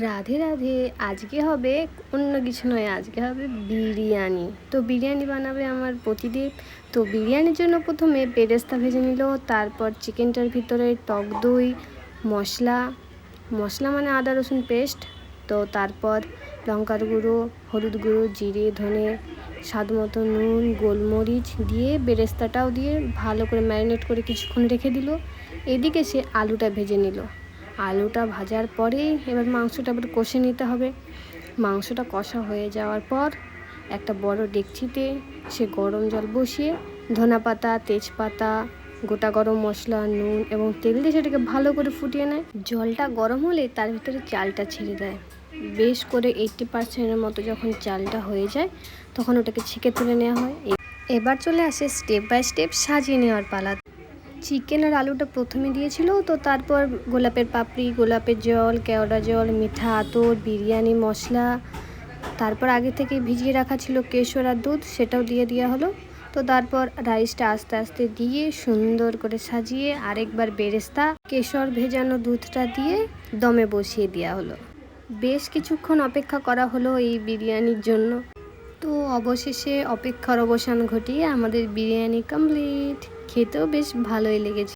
রাধে রাধে। আজকে হবে অন্য কিছু নয়, আজকে হবে বিরিয়ানি। তো বিরিয়ানি বানাবে আমার প্রতিদেব। তো বিরিয়ানির জন্য প্রথমে বেরেস্তা ভেজে নিল, তারপর চিকেনটার ভিতরে টক দই, মশলা মশলা মানে আদা রসুন পেস্ট, তো তারপর লঙ্কার গুঁড়ো, হলুদ গুঁড়ো, জিরে, ধনে, স্বাদ মতো নুন, গোলমরিচ দিয়ে বেরেস্তাটাও দিয়ে ভালো করে ম্যারিনেট করে কিছুক্ষণ রেখে দিল। এদিকে সে আলুটা ভেজে নিল। আলুটা ভাজার পরেই এবার মাংসটা আবার কষে নিতে হবে। মাংসটা কষা হয়ে যাওয়ার পর একটা বড় ডেকচিতে সে গরম জল বসিয়ে ধনেপাতা, তেজপাতা, গোটা গরম মশলা, নুন এবং তেল দিয়ে সেটাকে ভালো করে ফুটিয়ে নেয়। জলটা গরম হলে তার ভিতরে চালটা ছেড়ে দেয়। বেশ করে 80% মতো যখন চালটা হয়ে যায় তখন ওটাকে ছেঁকে তুলে নেওয়া হয়। এবার চলে আসে স্টেপ বাই স্টেপ সাজিয়ে নেওয়ার পালা। চিকেন আর আলুটা প্রথমে দিয়েছিল, তো তারপর গোলাপের পাপড়ি, গোলাপের জল, কেওড়া জল, মিঠা আতর, বিরিয়ানি মশলা, তারপর আগে থেকে ভিজিয়ে রাখা ছিল কেশর আর দুধ, সেটাও দিয়ে দেওয়া হলো। তো তারপর রাইসটা আস্তে আস্তে দিয়ে সুন্দর করে সাজিয়ে আরেকবার বেরেস্তা, কেশর ভেজানো দুধটা দিয়ে দমে বসিয়ে দেওয়া হলো। বেশ কিছুক্ষণ অপেক্ষা করা হলো এই বিরিয়ানির জন্য। তো অবশেষে অপেক্ষার অবসান ঘটিয়ে আমাদের বিরিয়ানি কমপ্লিট। খেতেও বেশ ভালোই লেগেছে।